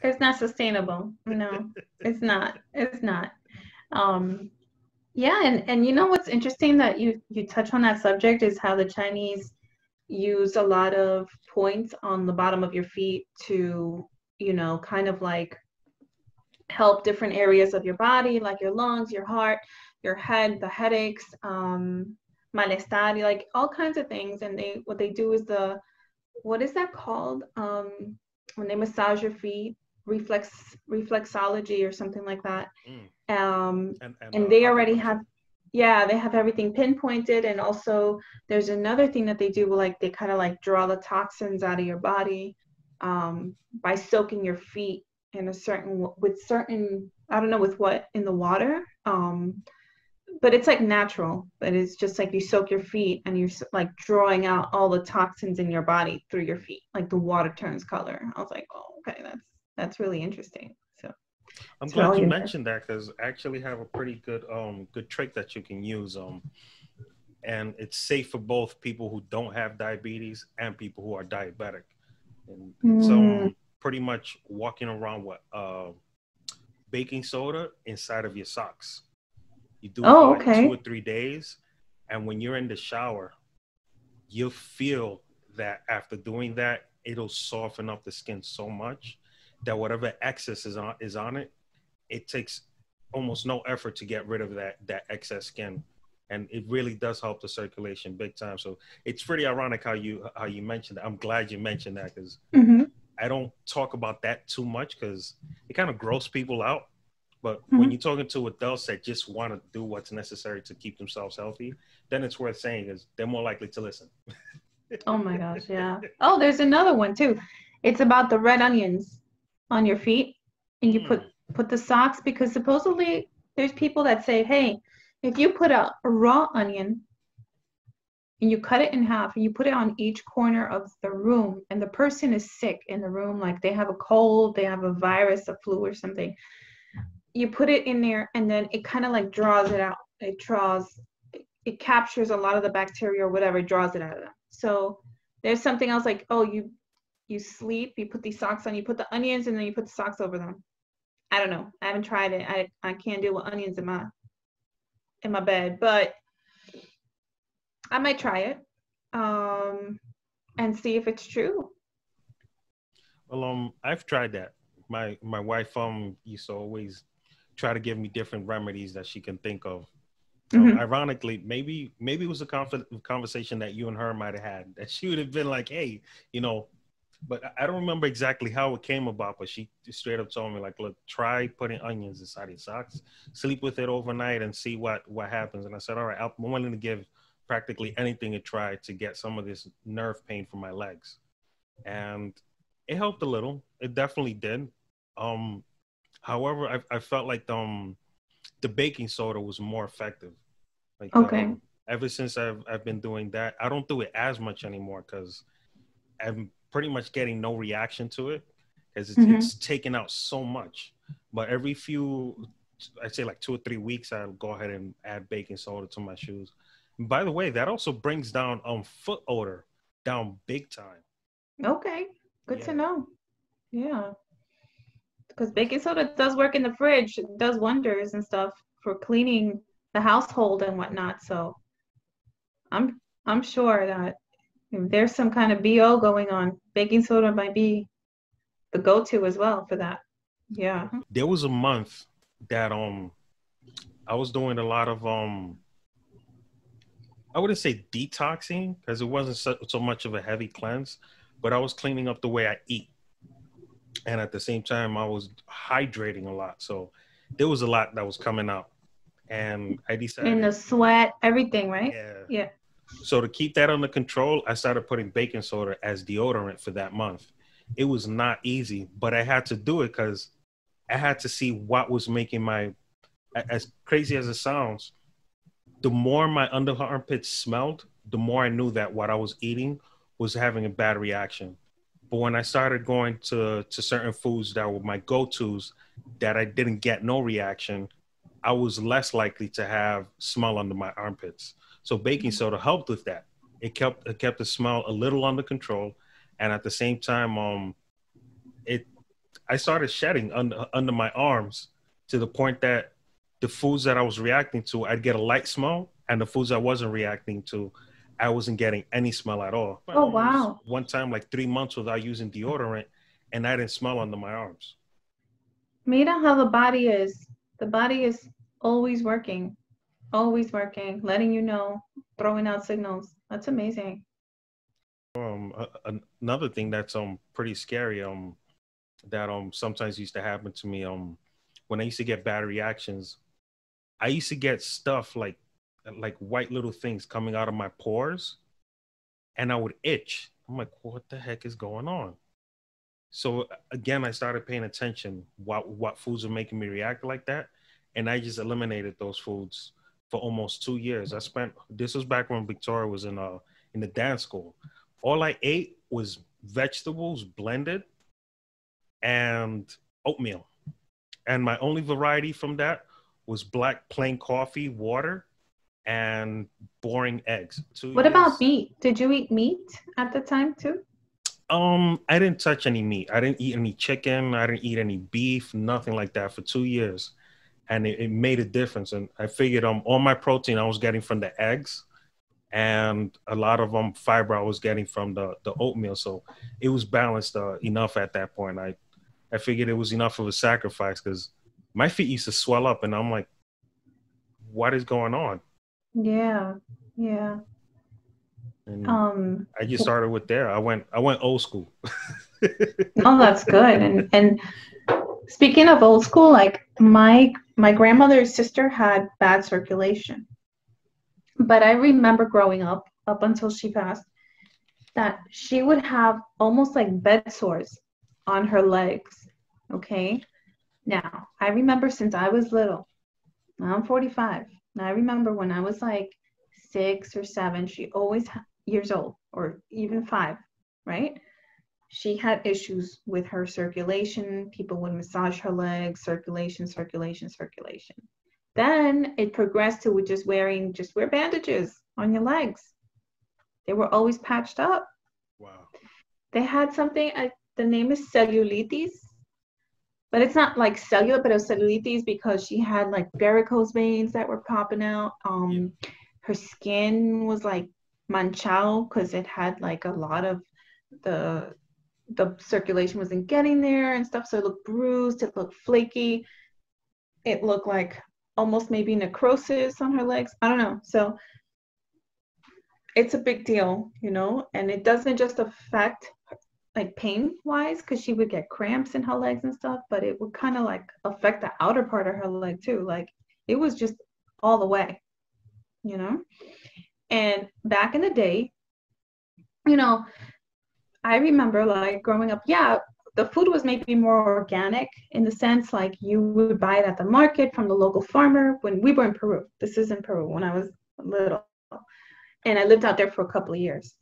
It's not sustainable. No, it's not. It's not. Um, yeah, and you know what's interesting that you touch on that subject is how the Chinese use a lot of points on the bottom of your feet to, kind of like help different areas of your body, like your lungs, your heart, your head, the headaches, malestar, like all kinds of things. And what they do is what is that called? When they massage your feet, reflexology or something like that. Mm. And they already Acupuncture. they have everything pinpointed. And also there's another thing that they do, like they kind of like draw the toxins out of your body, by soaking your feet in with certain, I don't know with what, in the water. But it's like natural, but it's just like you soak your feet and you're like drawing out all the toxins in your body through your feet, like the water turns color. I was like, oh, okay, that's really interesting. So I'm it's glad really you interesting. mentioned that because I actually have a pretty good trick that you can use. And it's safe for both people who don't have diabetes and people who are diabetic. And it's Mm. pretty much walking around with baking soda inside of your socks. You do it for Oh, like two okay. or 3 days, and when you're in the shower, you'll feel that after doing that, it'll soften up the skin so much that whatever excess is on it, it takes almost no effort to get rid of that excess skin, and it really does help the circulation big time. So it's pretty ironic how you mentioned that. I'm glad you mentioned that because Hmm. I don't talk about that too much because it kind of grosses people out. But when Hmm. you're talking to adults that just want to do what's necessary to keep themselves healthy, then it's worth saying because they're more likely to listen. Oh my gosh, yeah. Oh, there's another one too. It's about the red onions on your feet, and you put Mm, put the socks, because supposedly there's people that say, hey, if you put a raw onion and you cut it in half and you put it on each corner of the room, and the person is sick in the room, like they have a cold, they have a virus, a flu or something, you put it in there and then it kind of like draws it out. It captures a lot of the bacteria or whatever, draws it out of them. So there's something else like, oh, you sleep, you put these socks on, you put the onions and then you put the socks over them. I don't know. I haven't tried it. I can't deal with onions in my bed, but I might try it. Um and see if it's true. well, I've tried that. My wife used to always try to give me different remedies that she can think of. Hmm. Ironically, maybe it was a conversation that you and her might have had that she would have been like, "Hey, you know," but I don't remember exactly how it came about. But she just straight up told me like, "Look, try putting onions inside your socks, sleep with it overnight, and see what happens." And I said, "All right, I'm willing to give practically anything a try to get some of this nerve pain from my legs." And it helped a little. It definitely did. Um, However, I felt like the baking soda was more effective. Like Okay. ever since I've been doing that, I don't do it as much anymore because I'm pretty much getting no reaction to it because it's Hmm. taken out so much. But every few, I'd say like 2 or 3 weeks, I'll go ahead and add baking soda to my shoes. And by the way, that also brings down foot odor down big time. Okay. Good to Yeah. know. Yeah. Because baking soda does work in the fridge. It does wonders and stuff for cleaning the household and whatnot. So I'm sure that if there's some kind of BO going on, baking soda might be the go-to as well for that. Yeah. There was a month that I was doing a lot of I wouldn't say detoxing because it wasn't so much of a heavy cleanse, but I was cleaning up the way I eat, and at the same time I was hydrating a lot. So there was a lot that was coming out, and I In the decided, sweat, everything, right? yeah. Yeah. So to keep that under control, I started putting baking soda as deodorant for that month. It was not easy, but I had to do it because I had to see what was making as crazy as it sounds, the more my under armpits smelled, the more I knew that what I was eating was having a bad reaction. But when I started going to certain foods that were my go-tos that I didn't get no reaction, I was less likely to have smell under my armpits. So baking soda helped with that. It kept the smell a little under control, and at the same time, it I started shedding under my arms to the point that the foods that I was reacting to, I'd get a light smell, and the foods I wasn't reacting to, I wasn't getting any smell at all. Oh, Almost wow. one time, like 3 months without using deodorant, and I didn't smell under my arms. Mira how the body is. The body is always working, letting you know, throwing out signals. That's amazing. Another thing that's pretty scary that sometimes used to happen to me when I used to get bad reactions. I used to get stuff like white little things coming out of my pores, and I would itch. I'm like, what the heck is going on? So again, I started paying attention what foods are making me react like that, and I just eliminated those foods for almost 2 years. This was back when Victoria was in the dance school. All I ate was vegetables blended and oatmeal, and my only variety from that was black plain coffee, water, and boring eggs. Two What about years. meat? Did you eat meat at the time too? I didn't touch any meat. I didn't eat any chicken. I didn't eat any beef, nothing like that for 2 years. And it made a difference. And I figured all my protein I was getting from the eggs, and a lot of fiber I was getting from the oatmeal. So it was balanced enough at that point. I figured it was enough of a sacrifice because my feet used to swell up, and I'm like, what is going on? Yeah, yeah. And Um, I just started with there. I went old school. oh, that's good. And speaking of old school, like my grandmother's sister had bad circulation. But I remember growing up until she passed, that she would have almost like bed sores on her legs. Okay. Now, I remember since I was little, now I'm 45. And I remember when I was like 6 or 7, she always years old, or even 5, right? She had issues with her circulation. People would massage her legs, circulation, circulation, circulation. Then it progressed to just wear bandages on your legs. They were always patched up. Wow. They had something, the name is cellulitis, but it's not like cellular, but it was cellulitis because she had like varicose veins that were popping out. Her skin was like manchado because it had like a lot of the circulation wasn't getting there and stuff. So it looked bruised, it looked flaky, it looked like almost maybe necrosis on her legs. I don't know. So it's a big deal, and it doesn't just affect like pain wise because she would get cramps in her legs and stuff, but it would kind of like affect the outer part of her leg too. Like it was just all the way, and back in the day, I remember like growing up, yeah, the food was maybe more organic in the sense like you would buy it at the market from the local farmer when we were in Peru. This is in Peru when I was little. And I lived out there for a couple of years.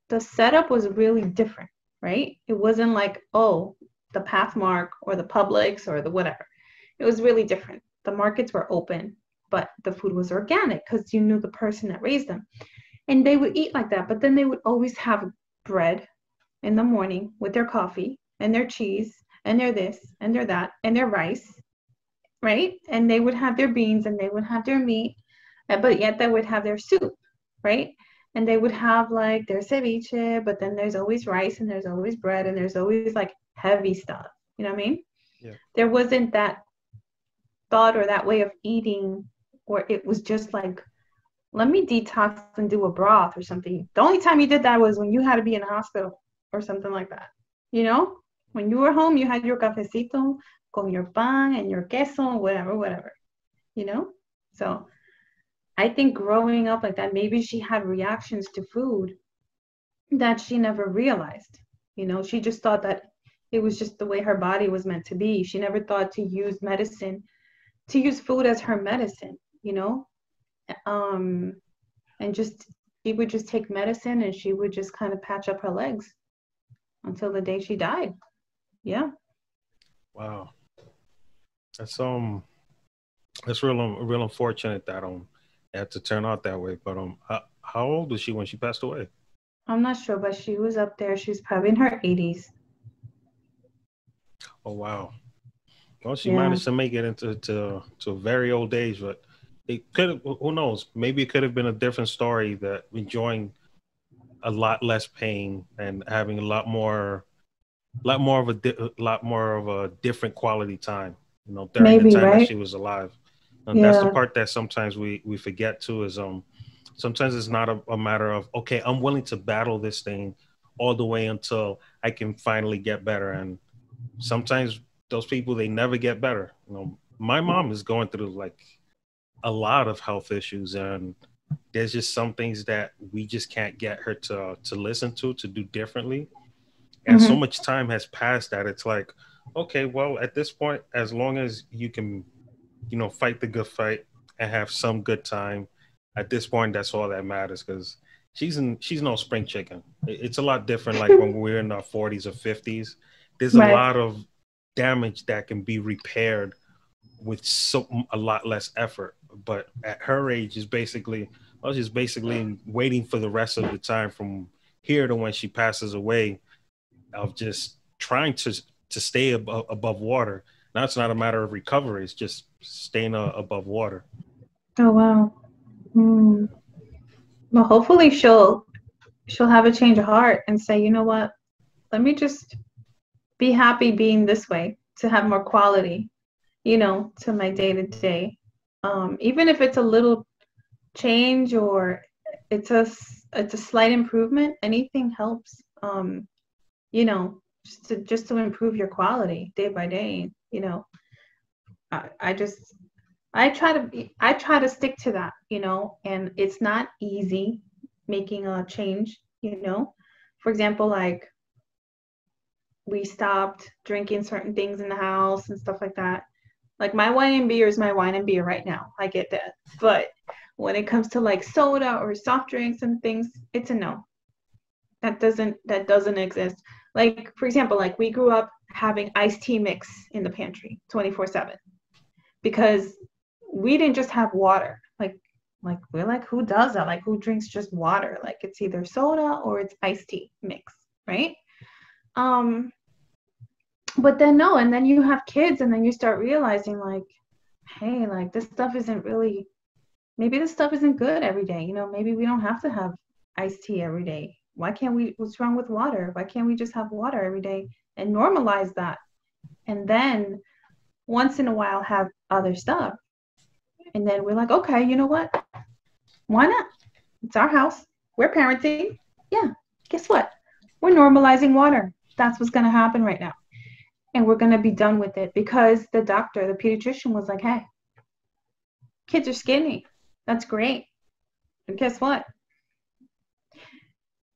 The setup was really different, right? It wasn't like, oh, the Pathmark or the Publix or the whatever. It was really different. The markets were open, but the food was organic because you knew the person that raised them. And they would eat like that, but then they would always have bread in the morning with their coffee and their cheese and their this and their that and their rice, right? And they would have their beans and they would have their meat, but yet they would have their soup, right? And they would have like their ceviche, but then there's always rice and there's always bread and there's always like heavy stuff. You know what I mean? Yeah. There wasn't that thought or that way of eating where it was just like, let me detox and do a broth or something. The only time you did that was when you had to be in a hospital or something like that. When you were home, you had your cafecito con your pan and your queso, whatever. So I think growing up like that, maybe she had reactions to food that she never realized. She just thought that it was just the way her body was meant to be. She never thought to use food as her medicine, and just she would just take medicine and she would just kind of patch up her legs until the day she died. Yeah. Wow. That's real unfortunate that it had to turn out that way. But how old was she when she passed away? I'm not sure, but she was up there. She was probably in her 80s. Oh wow. Well, she Yeah, managed to make it into to a very old age, but it could have. Who knows? Maybe it could have been a different story. That enjoying a lot less pain and having a lot more of a different quality time. You know, during the maybe, time that right? she was alive, and that's the Yeah. part that sometimes we forget too. Is sometimes it's not a matter of, okay, I'm willing to battle this thing all the way until I can finally get better. And sometimes those people, they never get better. You know, my mom is going through like a lot of health issues, and there's just some things that we just can't get her to listen to do differently. And so Hmm. much time has passed that it's like, okay, well, at this point, as long as you can, you know, fight the good fight and have some good time, at this point, that's all that matters. Because she's no spring chicken. It's a lot different like when we're in our 40s or 50s. There's a Right. lot of damage that can be repaired with a lot less effort. But at her age, is basically, I was just basically waiting for the rest of the time from here to when she passes away, of just trying to stay above water. Now it's not a matter of recovery; it's just staying above water. Oh wow. Hmm. Well, hopefully she'll have a change of heart and say, you know what? Let me just be happy being this way to have more quality, to my day to day. Even if it's a little change or it's a slight improvement, anything helps. Just to improve your quality day by day. I just I try to stick to that, and it's not easy making a change. For example, like we stopped drinking certain things in the house and stuff like that. Like my wine and beer is my wine and beer right now. I get that. But when it comes to like soda or soft drinks and things, it's a no. That doesn't exist. Like for example, like we grew up having iced tea mix in the pantry 24/7 because we didn't just have water. Like we're like, who does that? Like who drinks just water? Like it's either soda or it's iced tea mix, right? Um but then no, and then you have kids and then you start realizing like, hey, like this stuff isn't really, maybe this stuff isn't good every day. Maybe we don't have to have iced tea every day. Why can't we, what's wrong with water? Why can't we just have water every day and normalize that? And then once in a while have other stuff. And then we're like, okay, you know what? Why not? It's our house. We're parenting. Yeah. Guess what? We're normalizing water. That's what's going to happen right now. And we're going to be done with it because the doctor, the pediatrician was like, hey, kids are skinny. That's great. But guess what?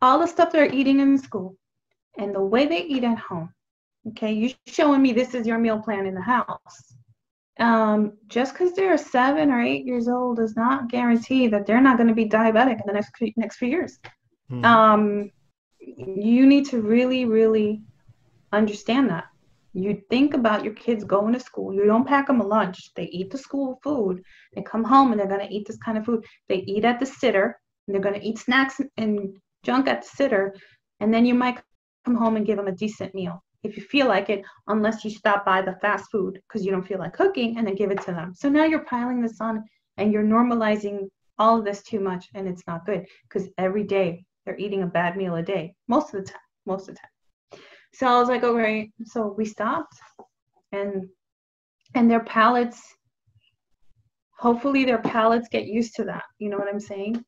All the stuff they're eating in school and the way they eat at home. Okay, you showing me this is your meal plan in the house. Just because they're 7 or 8 years old does not guarantee that they're not going to be diabetic in the next few years. Mm-hmm. Um, you need to really, really understand that. You think about your kids going to school. You don't pack them a lunch. They eat the school food. They come home and they're going to eat this kind of food. They eat at the sitter. And they're going to eat snacks and junk at the sitter. And then you might come home and give them a decent meal if you feel like it, unless you stop by the fast food because you don't feel like cooking and then give it to them. So now you're piling this on and you're normalizing all of this too much, and it's not good because every day they're eating a bad meal a day, most of the time. Most of the time. So I was like, okay, so we stopped, and their palates, hopefully their palates get used to that. You know what I'm saying?